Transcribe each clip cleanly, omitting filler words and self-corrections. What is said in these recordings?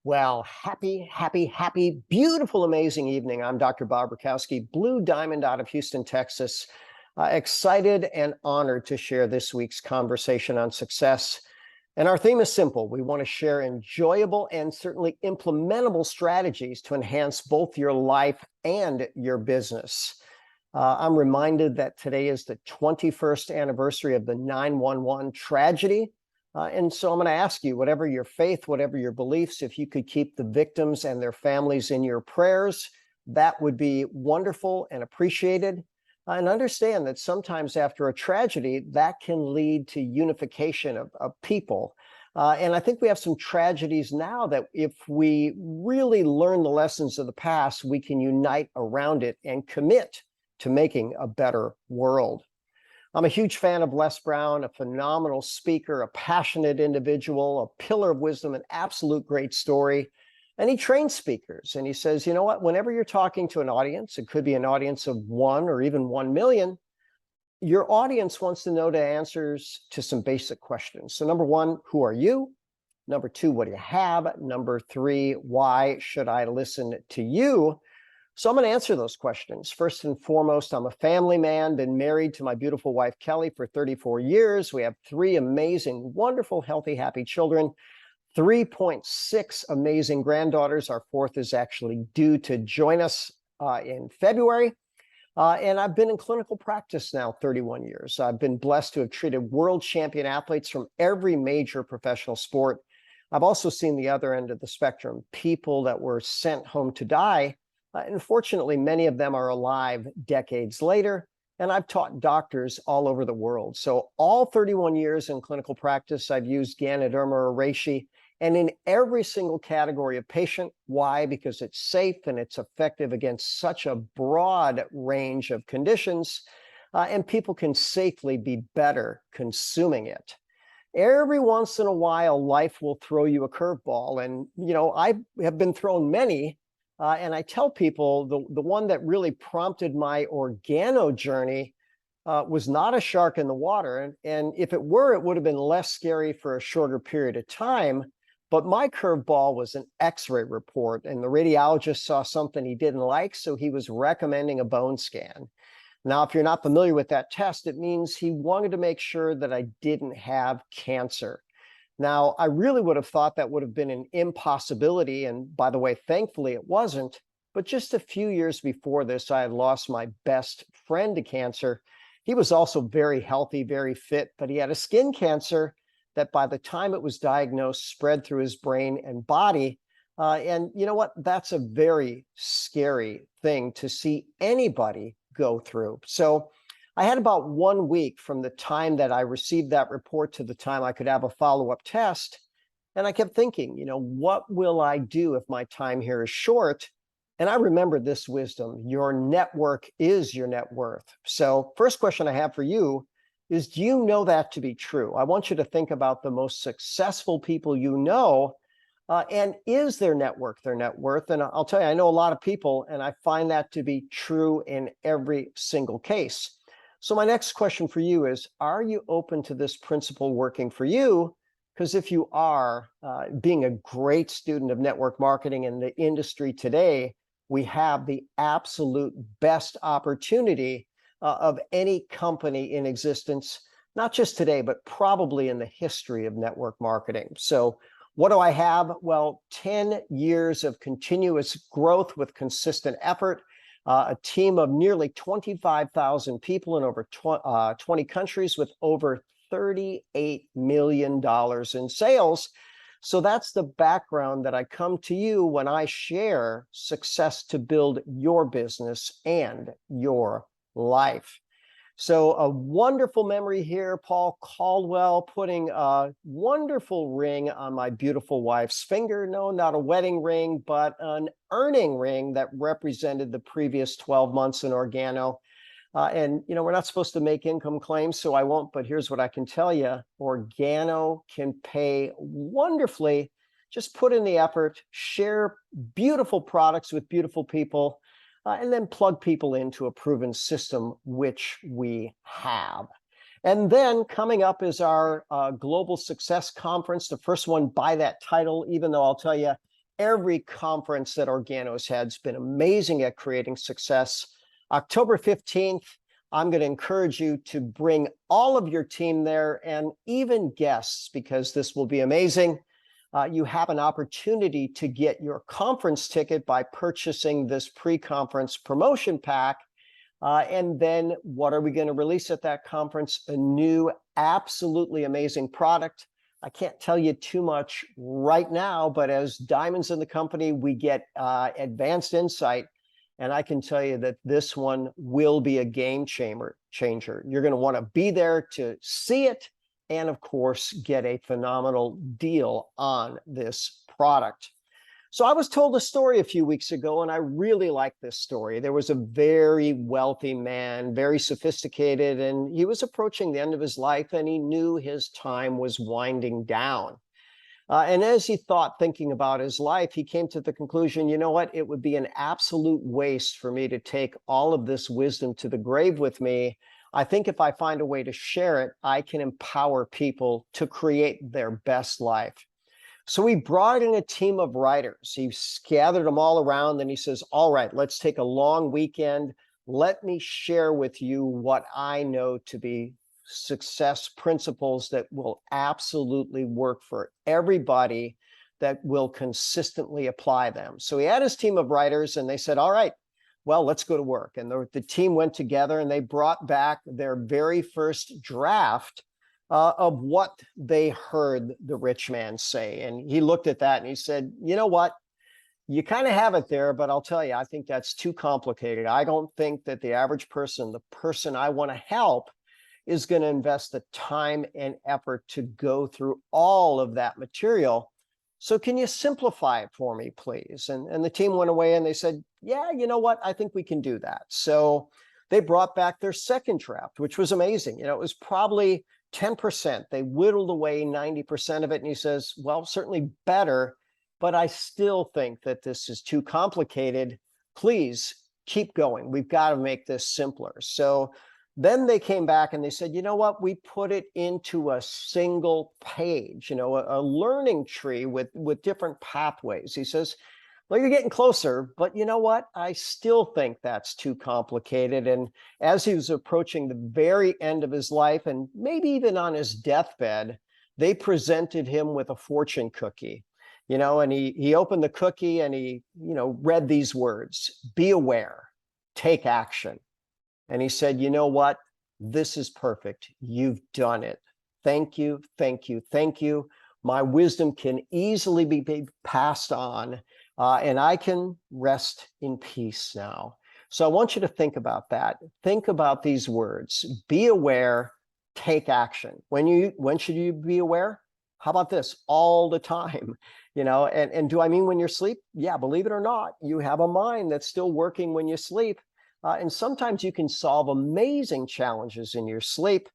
Well, happy, beautiful, amazing evening. I'm Dr. Bob Rakowski, Blue Diamond out of Houston, Texas. Excited and honored to share this week's conversation on success. And our theme is simple. We want to share enjoyable and certainly implementable strategies to enhance both your life and your business. I'm reminded that today is the 21st anniversary of the 9/11 tragedy. And so I'm going to ask you, whatever your faith, whatever your beliefs, if you could keep the victims and their families in your prayers, that would be wonderful and appreciated. And understand that sometimes after a tragedy, that can lead to unification of people. And I think we have some tragedies now that if we really learn the lessons of the past, we can unite around it and commit to making a better world. I'm a huge fan of Les Brown, a phenomenal speaker, a passionate individual, a pillar of wisdom, an absolute great story. And he trains speakers. And he says, you know what, whenever you're talking to an audience, it could be an audience of 1 or even 1 million, your audience wants to know the answers to some basic questions. So number 1, who are you? Number 2, what do you have? Number 3, why should I listen to you? So I'm going to answer those questions. First and foremost, I'm a family man, been married to my beautiful wife, Kelly, for 34 years. We have 3 amazing, wonderful, healthy, happy children, 3.6 amazing granddaughters. Our 4th is actually due to join us in February. And I've been in clinical practice now 31 years. I've been blessed to have treated world champion athletes from every major professional sport. I've also seen the other end of the spectrum, people that were sent home to die. Unfortunately, many of them are alive decades later, and I've taught doctors all over the world. So all 31 years in clinical practice, I've used Ganoderma or reishi, and in every single category of patient. Why? Because it's safe and it's effective against such a broad range of conditions, and people can safely be better consuming it. Every once in a while, life will throw you a curveball, and I have been thrown many. And I tell people the one that really prompted my organo journey was not a shark in the water. And if it were, it would have been less scary for a shorter period of time. But my curveball was an X-ray report, and the radiologist saw something he didn't like, so he was recommending a bone scan. Now, if you're not familiar with that test, it means he wanted to make sure that I didn't have cancer. Now, I really would have thought that would have been an impossibility. And by the way, thankfully it wasn't. But just a few years before this, I had lost my best friend to cancer. He was also very healthy, very fit, but he had a skin cancer that by the time it was diagnosed, spread through his brain and body. And you know what? That's a very scary thing to see anybody go through. So I had about 1 week from the time that I received that report to the time I could have a follow-up test. And I kept thinking, what will I do if my time here is short? And I remember this wisdom: your network is your net worth. So first question I have for you is, do you know that to be true? I want you to think about the most successful people you know, and is their network their net worth? And I'll tell you, I know a lot of people, and I find that to be true in every single case. So my next question for you is, are you open to this principle working for you? Because if you are, being a great student of network marketing in the industry today, we have the absolute best opportunity of any company in existence, not just today, but probably in the history of network marketing. So what do I have? Well, 10 years of continuous growth with consistent effort. A team of nearly 25,000 people in over 20 countries with over $38 million in sales. So that's the background that I come to you when I share success to build your business and your life. So a wonderful memory here, Paul Caldwell putting a wonderful ring on my beautiful wife's finger. No, not a wedding ring, but an earning ring that represented the previous 12 months in organo. And we're not supposed to make income claims, so I won't, but here's what I can tell you. Organo can pay wonderfully. Just put in the effort, share beautiful products with beautiful people, and then plug people into a proven system, which we have. And then coming up is our Global Success Conference, the first one by that title, even though I'll tell you, every conference that Organo's had. It's been amazing at creating success. October 15th, I'm going to encourage you to bring all of your team there and even guests, because this will be amazing. You have an opportunity to get your conference ticket by purchasing this pre-conference promotion pack. And then what are we going to release at that conference? A new, absolutely amazing product. I can't tell you too much right now, but as diamonds in the company, we get advanced insight. And I can tell you that this one will be a game changer. You're going to want to be there to see it and, of course, get a phenomenal deal on this product. So I was told a story a few weeks ago, and I really like this story. There was a very wealthy man, very sophisticated, and he was approaching the end of his life, and he knew his time was winding down. And as he thinking about his life, he came to the conclusion, you know what, it would be an absolute waste for me to take all of this wisdom to the grave with me. I think if I find a way to share it, I can empower people to create their best life. So he brought in a team of writers. He gathered them all around, and he says, all right, let's take a long weekend. Let me share with you what I know to be success principles that will absolutely work for everybody, that will consistently apply them. So he had his team of writers, and they said, all right, well, let's go to work. And the team went together, and they brought back their very first draft of what they heard the rich man say. And he looked at that and he said, you know what? You kind of have it there, but I'll tell you, I think that's too complicated. I don't think that the average person, the person I want to help, is going to invest the time and effort to go through all of that material. So can you simplify it for me, please? And the team went away and they said, yeah, you know what? I think we can do that. So they brought back their second draft, which was amazing. You know, it was probably 10%. They whittled away 90% of it. And he says, well, certainly better, but I still think that this is too complicated. Please keep going. We've got to make this simpler. So then they came back and they said, you know what, we put it into a single page, you know, a learning tree with different pathways. He says, well, you're getting closer, but you know what, I still think that's too complicated. And as he was approaching the very end of his life, and maybe even on his deathbed, they presented him with a fortune cookie, you know, and he opened the cookie and he, you know, read these words: be aware, take action. And he said, you know what? This is perfect. You've done it. Thank you, thank you, thank you. My wisdom can easily be passed on, and I can rest in peace now. So I want you to think about that. Think about these words: be aware, take action. When should you be aware? How about this? All the time. You know, and do I mean when you're asleep? Yeah, believe it or not, you have a mind that's still working when you sleep. And sometimes you can solve amazing challenges in your sleep.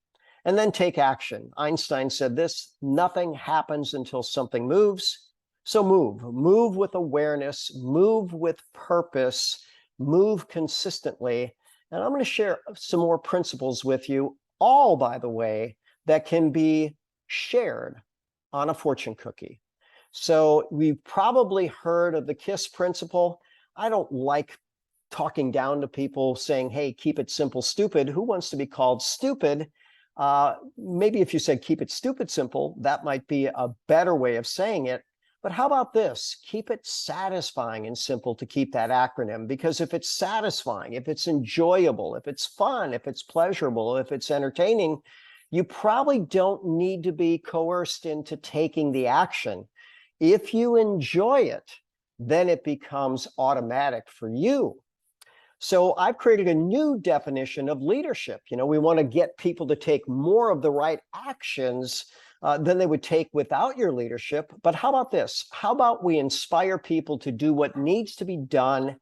And then take action. Einstein said this: nothing happens until something moves. So move with awareness, move with purpose, move consistently. And I'm going to share some more principles with you, all, by the way, that can be shared on a fortune cookie. So we've probably heard of the KISS principle. I don't like talking down to people saying, hey, keep it simple, stupid. Who wants to be called stupid? Maybe if you said keep it stupid simple, that might be a better way of saying it. But how about this? Keep it satisfying and simple to keep that acronym, because if it's satisfying, if it's enjoyable, if it's fun, if it's pleasurable, if it's entertaining, you probably don't need to be coerced into taking the action. If you enjoy it, then it becomes automatic for you. So I've created a new definition of leadership. You know, we want to get people to take more of the right actions than they would take without your leadership. But how about this? How about we inspire people to do what needs to be done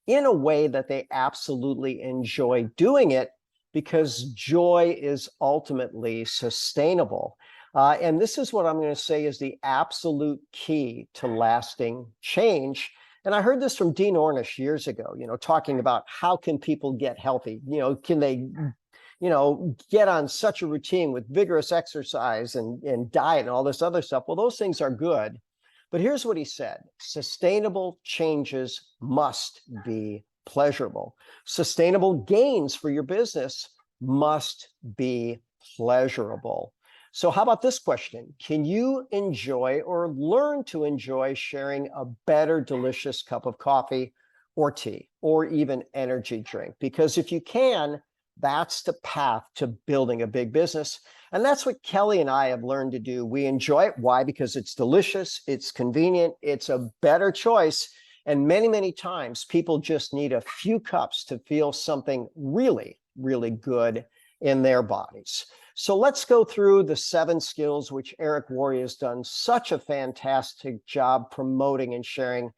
in a way that they absolutely enjoy doing it, because joy is ultimately sustainable. And this is what I'm going to say is the absolute key to lasting change. And I heard this from Dean Ornish years ago, you know, talking about how can people get healthy? You know, can they, you know, get on such a routine with vigorous exercise and diet and all this other stuff? Well, those things are good. But here's what he said: sustainable changes must be pleasurable. Sustainable gains for your business must be pleasurable. So how about this question? Can you enjoy or learn to enjoy sharing a better, delicious cup of coffee or tea or even energy drink? Because if you can, that's the path to building a big business. And that's what Kelly and I have learned to do. We enjoy it. Why? Because it's delicious, it's convenient, it's a better choice. And many, many times people just need a few cups to feel something really, really good in their bodies. So let's go through the 7 skills which Eric Worre has done such a fantastic job promoting and sharing.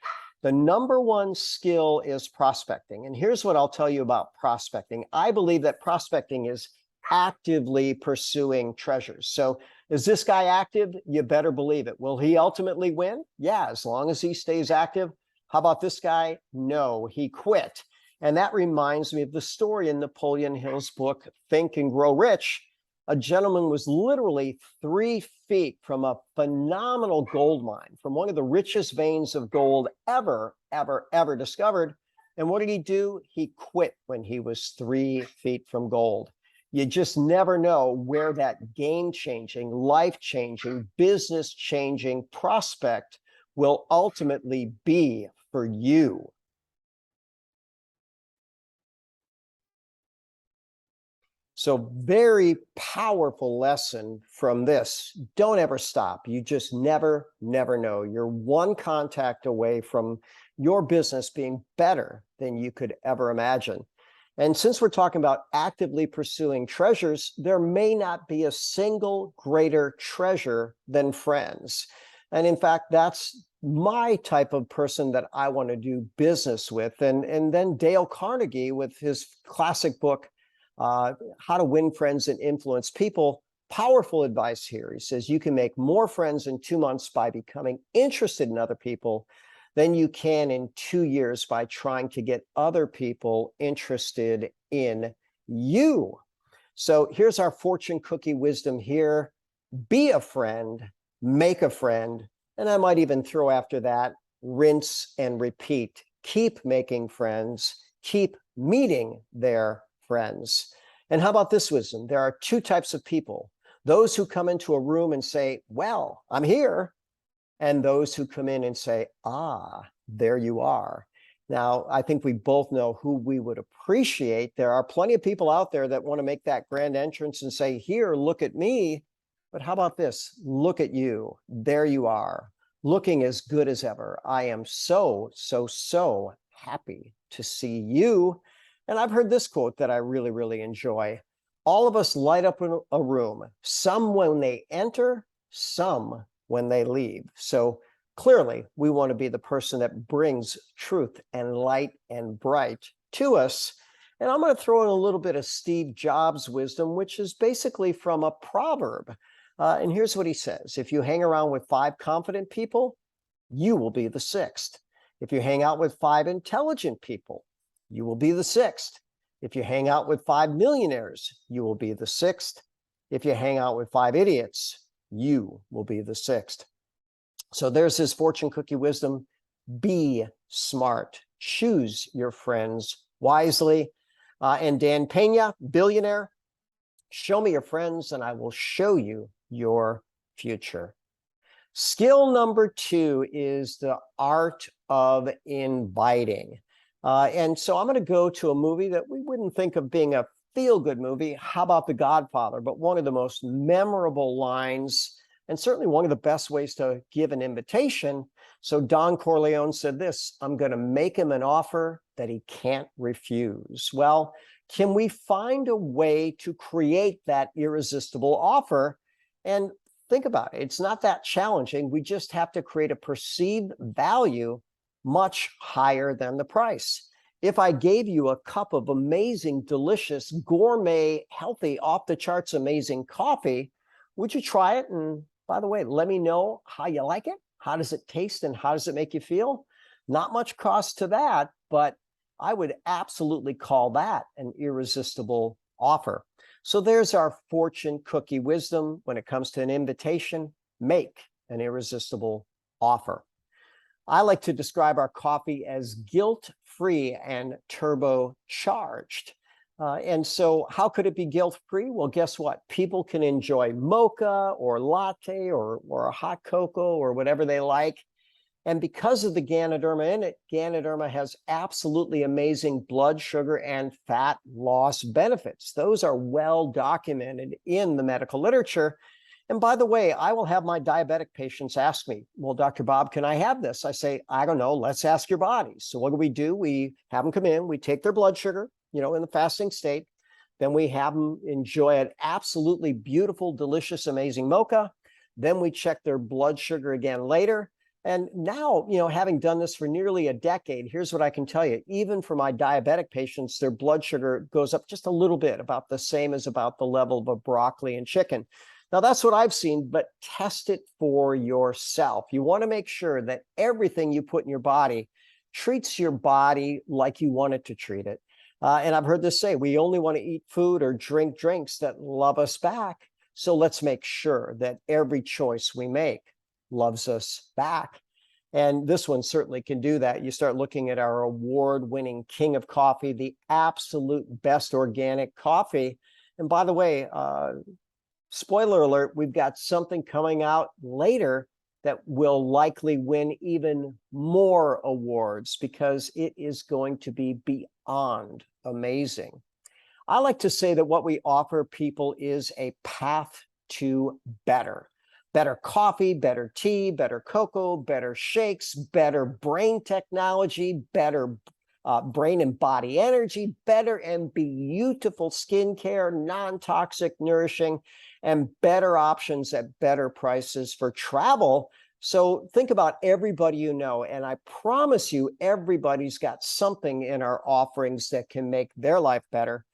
The number 1 skill is prospecting. And here's what I'll tell you about prospecting. I believe that prospecting is actively pursuing treasures. So is this guy active? You better believe it. Will he ultimately win? Yeah, as long as he stays active. How about this guy? No, he quit. And that reminds me of the story in Napoleon Hill's book, Think and Grow Rich. A gentleman was literally 3 feet from a phenomenal gold mine, from one of the richest veins of gold ever discovered. And what did he do? He quit when he was 3 feet from gold. You just never know where that game-changing, life-changing, business-changing prospect will ultimately be for you. So very powerful lesson from this. Don't ever stop. You just never know. You're one contact away from your business being better than you could ever imagine. And since we're talking about actively pursuing treasures, there may not be a single greater treasure than friends. And in fact, that's my type of person that I want to do business with. And then Dale Carnegie, with his classic book, How to Win Friends and Influence People. Powerful advice here. He says you can make more friends in 2 months by becoming interested in other people than you can in 2 years by trying to get other people interested in you. So here's our fortune cookie wisdom here. Be a friend, make a friend, and I might even throw after that, rinse and repeat. Keep making friends, keep meeting their friends. And how about this wisdom? There are 2 types of people: those who come into a room and say, well, I'm here, and those who come in and say, ah, there you are. Now, I think we both know who we would appreciate. There are plenty of people out there that want to make that grand entrance and say, here, look at me. But how about this? Look at you. There you are, looking as good as ever. I am so happy to see you. And I've heard this quote that I really enjoy. All of us light up in a room, some when they enter, some when they leave. So clearly, we want to be the person that brings truth and light and bright to us. And I'm going to throw in a little bit of Steve Jobs' wisdom, which is basically from a proverb. And here's what he says: if you hang around with 5 confident people, you will be the 6th. If you hang out with 5 intelligent people, you will be the 6th. If you hang out with 5 millionaires, you will be the 6th. If you hang out with 5 idiots, you will be the 6th. So there's his fortune cookie wisdom. Be smart. Choose your friends wisely. And Dan Pena, billionaire, show me your friends and I will show you your future. Skill number 2 is the art of inviting. And so I'm going to go to a movie that we wouldn't think of being a feel-good movie. How about The Godfather? But one of the most memorable lines, and certainly one of the best ways to give an invitation. So Don Corleone said this: I'm going to make him an offer that he can't refuse. Well, can we find a way to create that irresistible offer? And think about it. It's not that challenging. We just have to create a perceived value much higher than the price. If I gave you a cup of amazing, delicious, gourmet, healthy, off-the-charts amazing coffee, would you try it? And by the way, let me know how you like it. How does it taste and how does it make you feel? Not much cost to that, but I would absolutely call that an irresistible offer. So there's our fortune cookie wisdom when it comes to an invitation. Make an irresistible offer. I like to describe our coffee as guilt-free and turbocharged. And so how could it be guilt-free? Well, guess what? People can enjoy mocha or latte or a hot cocoa or whatever they like. And because of the Ganoderma in it, Ganoderma has absolutely amazing blood sugar and fat loss benefits. Those are well documented in the medical literature. And by the way, I will have my diabetic patients ask me, well, Dr. Bob, can I have this? I say, I don't know, let's ask your bodies. So what do? We have them come in, we take their blood sugar, in the fasting state. Then we have them enjoy an absolutely beautiful, delicious, amazing mocha. Then we check their blood sugar again later. And now, having done this for nearly a decade, here's what I can tell you. Even for my diabetic patients, their blood sugar goes up just a little bit, about the same as about the level of a broccoli and chicken. Now, that's what I've seen, but test it for yourself. You want to make sure that everything you put in your body treats your body like you want it to treat it. And I've heard this say, we only want to eat food or drink drinks that love us back. So let's make sure that every choice we make loves us back. And this one certainly can do that. You start looking at our award-winning king of coffee, the absolute best organic coffee. And by the way, spoiler alert, we've got something coming out later that will likely win even more awards because it is going to be beyond amazing. I like to say that what we offer people is a path to better. Better coffee, better tea, better cocoa, better shakes, better brain technology, better brain and body energy, better and beautiful skincare, non-toxic, nourishing, and better options at better prices for travel. So think about everybody you know, and I promise you, everybody's got something in our offerings that can make their life better.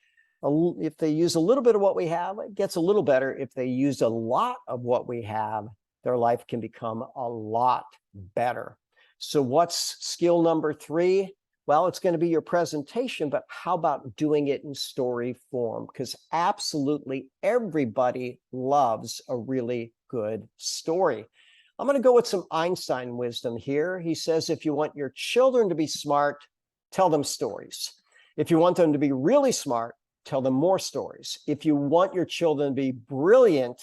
If they use a little bit of what we have, it gets a little better. If they use a lot of what we have, their life can become a lot better. So what's skill number 3? Well, it's going to be your presentation, but how about doing it in story form? Because absolutely everybody loves a really good story. I'm going to go with some Einstein wisdom here. He says, if you want your children to be smart, tell them stories. If you want them to be really smart, tell them more stories. If you want your children to be brilliant,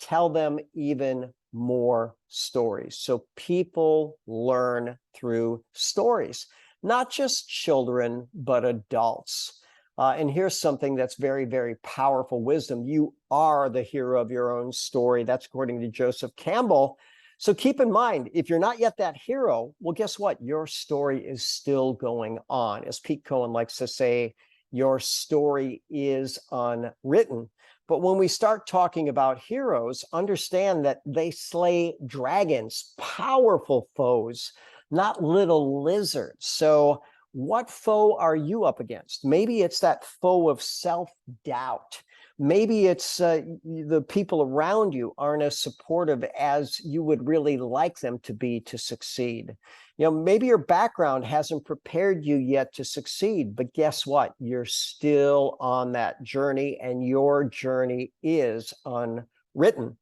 tell them even more stories. So people learn through stories, not just children, but adults. And here's something that's very, very powerful wisdom. You are the hero of your own story. That's according to Joseph Campbell. So keep in mind, if you're not yet that hero, well, guess what? Your story is still going on. As Pete Cohen likes to say, your story is unwritten. But when we start talking about heroes, understand that they slay dragons, powerful foes, not little lizards. So what foe are you up against? Maybe it's that foe of self-doubt. Maybe it's the people around you aren't as supportive as you would really like them to be to succeed. Maybe your background hasn't prepared you yet to succeed, but guess what? You're still on that journey, and your journey is unwritten.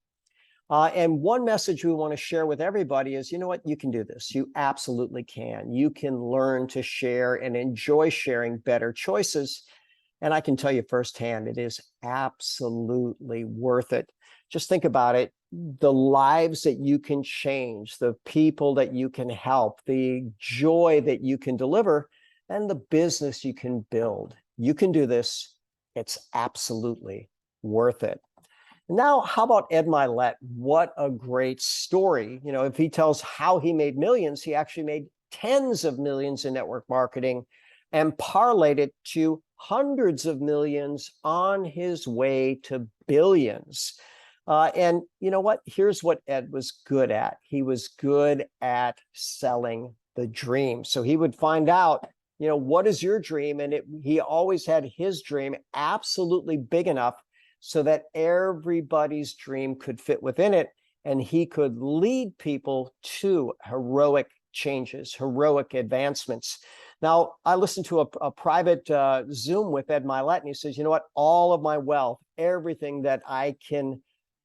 And one message we want to share with everybody is, you know what? You can do this. You absolutely can. You can learn to share and enjoy sharing better choices. And I can tell you firsthand, it is absolutely worth it. Just think about it. The lives that you can change, the people that you can help, the joy that you can deliver, and the business you can build. You can do this. It's absolutely worth it. Now, how about Ed Milet? What a great story. If he tells how he made millions, he actually made tens of millions in network marketing and parlayed it to hundreds of millions on his way to billions. And you know what? Here's what Ed was good at. He was good at selling the dream. So he would find out, what is your dream? And he always had his dream absolutely big enough so that everybody's dream could fit within it. And he could lead people to heroic changes, heroic advancements. Now, I listened to a private Zoom with Ed Milet, and he says, you know what? All of my wealth, everything that I can,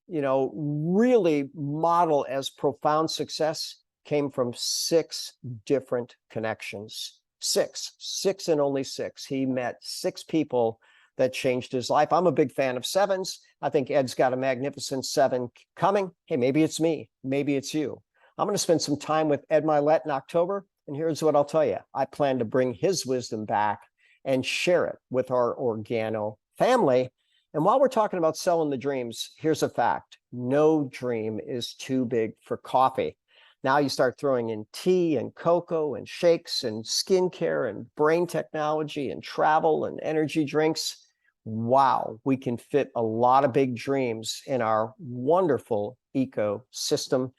really model as profound success, came from 6 different connections. Six and only 6. He met 6 people that changed his life. I'm a big fan of 7s. I think Ed's got a magnificent 7 coming. Hey, maybe it's me. Maybe it's you. I'm going to spend some time with Ed Milet in October. And here's what I'll tell you. I plan to bring his wisdom back and share it with our Organo family. And while we're talking about selling the dreams, here's a fact. No dream is too big for coffee. Now you start throwing in tea and cocoa and shakes and skincare and brain technology and travel and energy drinks. Wow, we can fit a lot of big dreams in our wonderful ecosystem.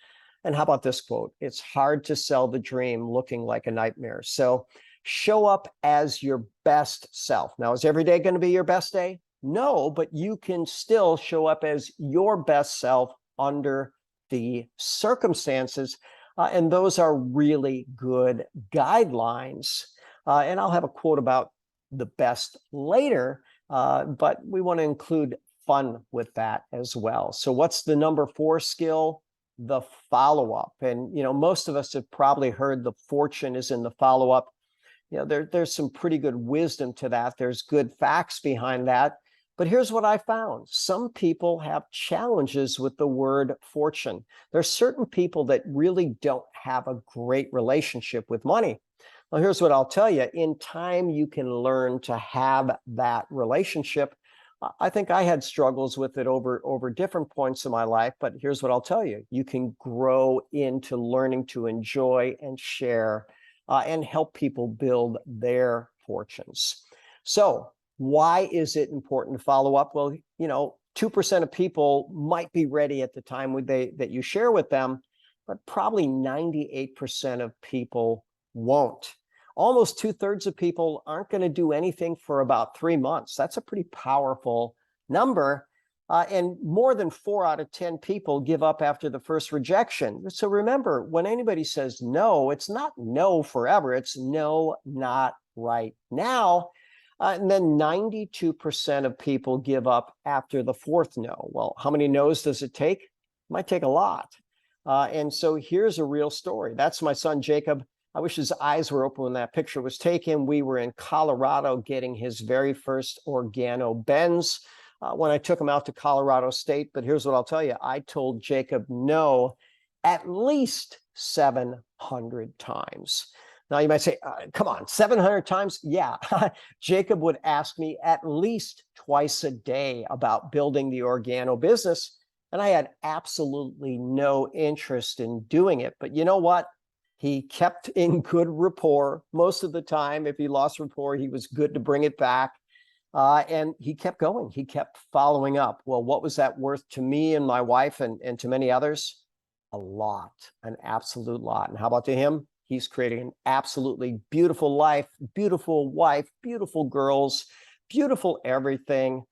And how about this quote? It's hard to sell the dream looking like a nightmare. So show up as your best self. Now, is every day going to be your best day? No, but you can still show up as your best self under the circumstances. And those are really good guidelines. And I'll have a quote about the best later, but we want to include fun with that as well. So what's the number 4 skill? The follow-up. And, most of us have probably heard the fortune is in the follow-up. There's some pretty good wisdom to that. There's good facts behind that. But here's what I found. Some people have challenges with the word fortune. There's certain people that really don't have a great relationship with money. Well, here's what I'll tell you. In time, you can learn to have that relationship. I think I had struggles with it over different points in my life, but here's what I'll tell you. You can grow into learning to enjoy and share and help people build their fortunes. So why is it important to follow up? Well, 2% of people might be ready at the time that you share with them, but probably 98% of people won't. Almost 2/3 of people aren't going to do anything for about 3 months. That's a pretty powerful number. And more than 4 out of 10 people give up after the first rejection. So remember, when anybody says no, it's not no forever. It's no, not right now. And then 92% of people give up after the 4th no. Well, how many no's does it take? It might take a lot. And so here's a real story. That's my son, Jacob. I wish his eyes were open when that picture was taken. We were in Colorado getting his very first Organo Benz when I took him out to Colorado State. But here's what I'll tell you. I told Jacob no at least 700 times. Now you might say, come on, 700 times? Yeah, Jacob would ask me at least twice a day about building the Organo business. And I had absolutely no interest in doing it. But you know what? He kept in good rapport most of the time. If he lost rapport, he was good to bring it back. And he kept going. He kept following up. Well, what was that worth to me and my wife and to many others? A lot, an absolute lot. And how about to him? He's creating an absolutely beautiful life, beautiful wife, beautiful girls, beautiful everything.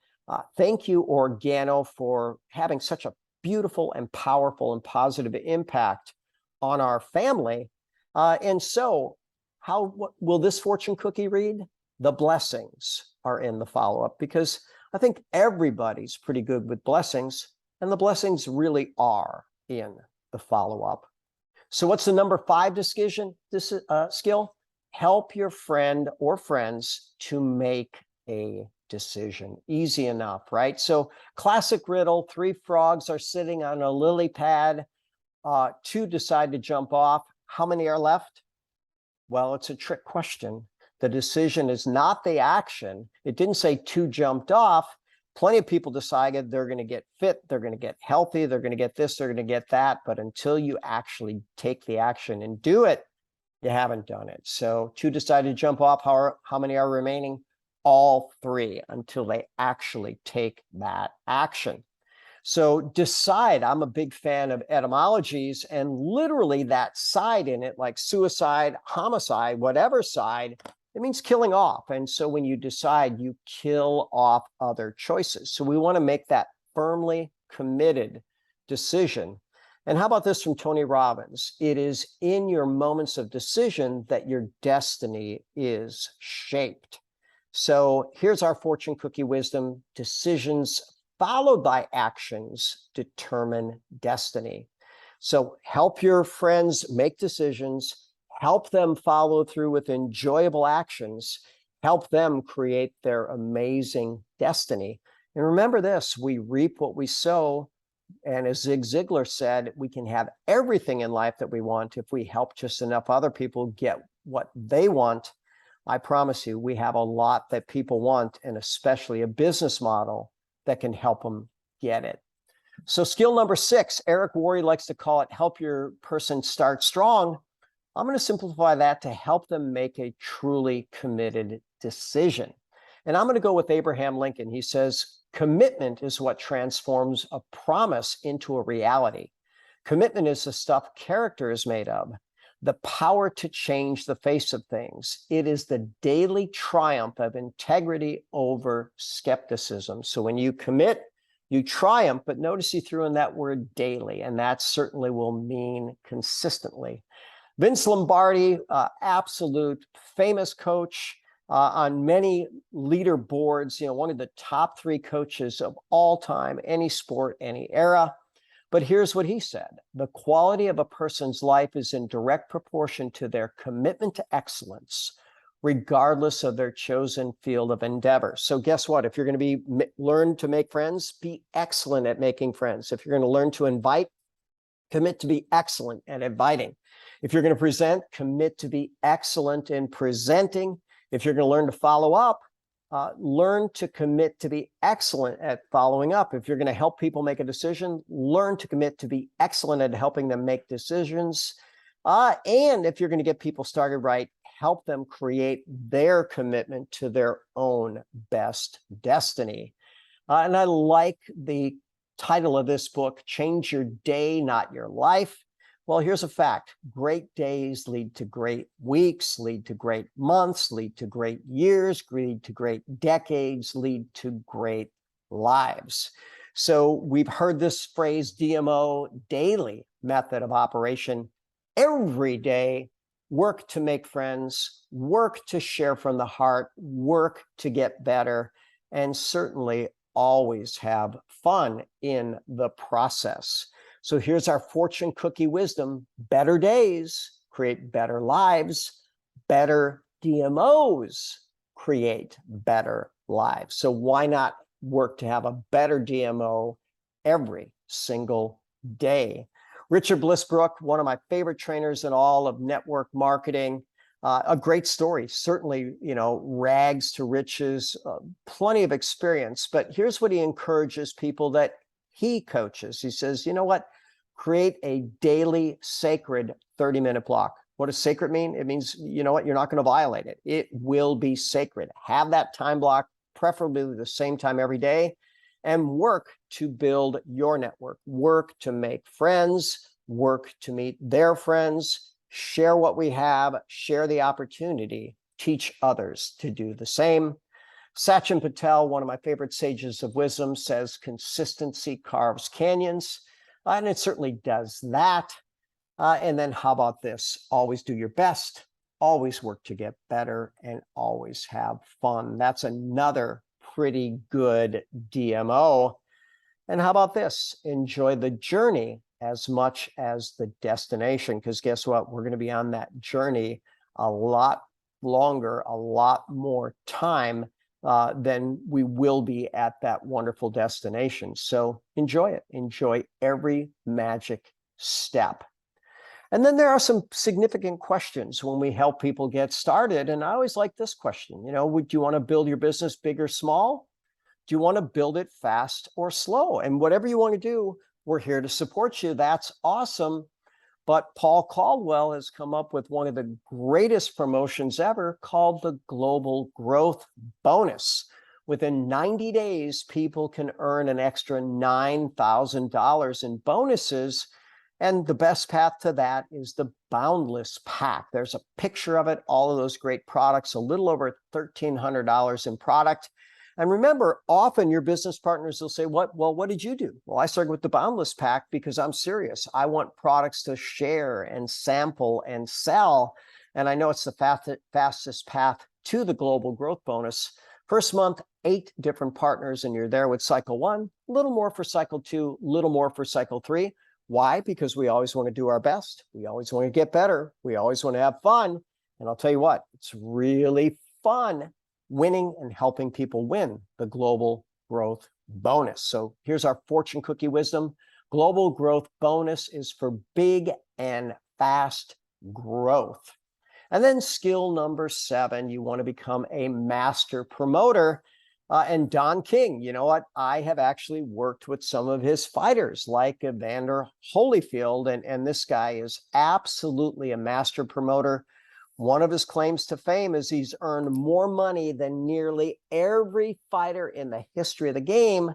Thank you, Organo, for having such a beautiful and powerful and positive impact on our family. And so what will this fortune cookie read? The blessings are in the follow-up, because I think everybody's pretty good with blessings, and the blessings really are in the follow-up. So what's the number 5 skill? Help your friend or friends to make a decision. Easy enough, right? So classic riddle, 3 frogs are sitting on a lily pad. 2 decide to jump off. How many are left? Well, it's a trick question. The decision is not the action. It didn't say 2 jumped off. Plenty of people decided they're going to get fit, they're going to get healthy, they're going to get this, they're going to get that. But until you actually take the action and do it, you haven't done it. So 2 decided to jump off. How many are remaining? All 3, until they actually take that action. So decide, I'm a big fan of etymologies, and literally that side in it, like suicide, homicide, whatever side, it means killing off. And so when you decide, you kill off other choices. So we want to make that firmly committed decision. And how about this from Tony Robbins? It is in your moments of decision that your destiny is shaped. So here's our fortune cookie wisdom. Decisions followed by actions determine destiny. So help your friends make decisions, help them follow through with enjoyable actions, help them create their amazing destiny. And remember this, we reap what we sow. And as Zig Ziglar said, we can have everything in life that we want if we help just enough other people get what they want. I promise you, we have a lot that people want, and especially a business model that can help them get it. So skill number 6, Eric Worre likes to call it help your person start strong. I'm going to simplify that to help them make a truly committed decision. And I'm going to go with Abraham Lincoln. He says, commitment is what transforms a promise into a reality. Commitment is the stuff character is made of, the power to change the face of things. It is the daily triumph of integrity over skepticism. So when you commit, you triumph, but notice he threw in that word daily, and that certainly will mean consistently. Vince Lombardi, absolute famous coach on many leaderboards, one of the top 3 coaches of all time, any sport, any era. But here's what he said: the quality of a person's life is in direct proportion to their commitment to excellence, regardless of their chosen field of endeavor. So guess what? If you're going to learn to make friends, be excellent at making friends. If you're going to learn to invite, commit to be excellent at inviting. If you're going to present, commit to be excellent in presenting. If you're going to learn to follow up, learn to commit to be excellent at following up. If you're going to help people make a decision, learn to commit to be excellent at helping them make decisions. And if you're going to get people started right, help them create their commitment to their own best destiny. And I like the title of this book, Change Your Day, Not Your Life. Well, here's a fact. Great days lead to great weeks, lead to great months, lead to great years, lead to great decades, lead to great lives. So we've heard this phrase, DMO, daily method of operation. Every day, work to make friends, work to share from the heart, work to get better, and certainly always have fun in the process. So here's our fortune cookie wisdom: better days create better lives, better DMOs create better lives. So why not work to have a better DMO every single day? Richard Blissbrook, one of my favorite trainers in all of network marketing, a great story, certainly, rags to riches, plenty of experience. But here's what he encourages people that he coaches. He says, you know what? Create a daily sacred 30-minute block. What does sacred mean? It means, you know what? You're not going to violate it. It will be sacred. Have that time block, preferably the same time every day, and work to build your network. Work to make friends, work to meet their friends, share what we have, share the opportunity, teach others to do the same. Sachin Patel, one of my favorite sages of wisdom, says consistency carves canyons, and it certainly does that. And then how about this? Always do your best, always work to get better, and always have fun. That's another pretty good DMO. And how about this? Enjoy the journey as much as the destination, because guess what? We're going to be on that journey a lot longer, a lot more time then we will be at that wonderful destination. So enjoy it. Enjoy every magic step. And then there are some significant questions when we help people get started. And I always like this question, would you want to build your business big or small? Do you want to build it fast or slow? And whatever you want to do, we're here to support you. That's awesome. But Paul Caldwell has come up with one of the greatest promotions ever called the Global Growth Bonus. Within 90 days, people can earn an extra $9,000 in bonuses. And the best path to that is the Boundless Pack. There's a picture of it, all of those great products, a little over $1,300 in product. And remember, often your business partners will say, what did you do? Well, I started with the Boundless Pack because I'm serious. I want products to share and sample and sell. And I know it's the fastest path to the Global Growth Bonus. First month, 8 different partners, and you're there with cycle 1, a little more for cycle 2, a little more for cycle 3. Why? Because we always want to do our best. We always want to get better. We always want to have fun. And I'll tell you what, it's really fun winning and helping people win the global growth bonus. So here's our fortune cookie wisdom. Global growth bonus is for big and fast growth. And then skill number 7, you want to become a master promoter. And Don King, you know what? I have actually worked with some of his fighters like Evander Holyfield, and this guy is absolutely a master promoter. One of his claims to fame is he's earned more money than nearly every fighter in the history of the game,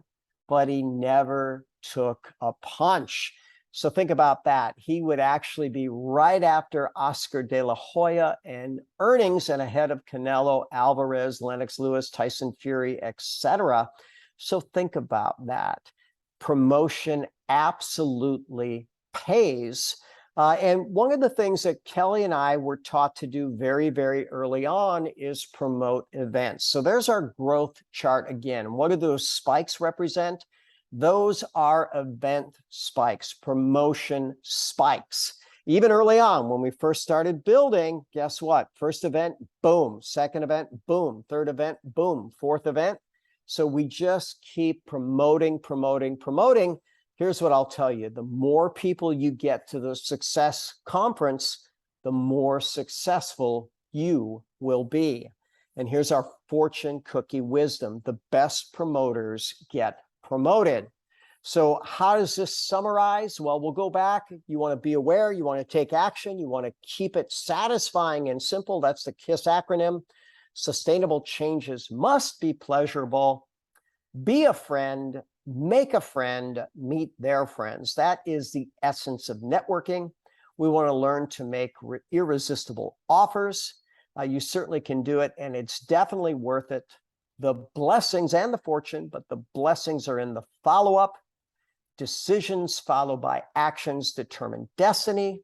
but he never took a punch. So think about that. He would actually be right after Oscar De La Hoya in earnings and ahead of Canelo, Alvarez, Lennox Lewis, Tyson Fury, etc. So think about that. Promotion absolutely pays. And one of the things that Kelly and I were taught to do very, very early on is promote events. So there's our growth chart again. What do those spikes represent? Those are event spikes, promotion spikes. Even early on, when we first started building, guess what? First event, boom. Second event, boom. Third event, boom. Fourth event. So we just keep promoting. Here's what I'll tell you. The more people you get to the success conference, the more successful you will be. And here's our fortune cookie wisdom. The best promoters get promoted. So how does this summarize? Well, we'll go back. You want to be aware. You want to take action. You want to keep it satisfying and simple. That's the KISS acronym. Sustainable changes must be pleasurable. Be a friend. Make a friend. Meet their friends. That is the essence of networking. We want to learn to make irresistible offers. You certainly can do it, and it's definitely worth it. The blessings and the fortune, but the blessings are in the follow-up. Decisions followed by actions determine destiny.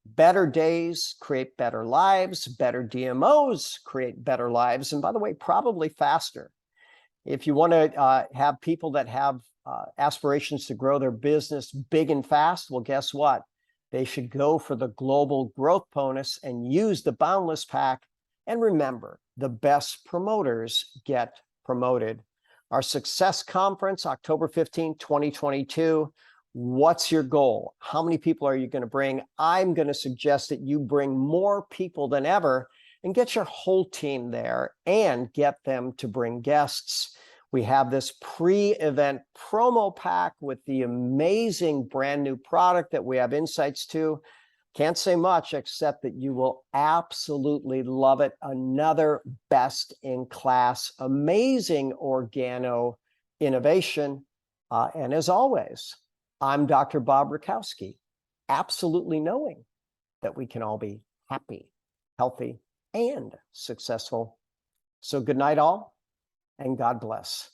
Better days create better lives. Better DMOs create better lives. And by the way, probably faster. If you want to have people that have aspirations to grow their business big and fast, well, guess what? They should go for the global growth bonus and use the Boundless Pack. And remember, the best promoters get promoted. Our success conference, October 15, 2022. What's your goal? How many people are you going to bring? I'm going to suggest that you bring more people than ever and get your whole team there and get them to bring guests. We have this pre-event promo pack with the amazing brand new product that we have insights to. Can't say much except that you will absolutely love it. Another best-in-class, amazing organo innovation. And as always, I'm Dr. Bob Rakowski, absolutely knowing that we can all be happy, healthy, and successful. So good night, all, and God bless.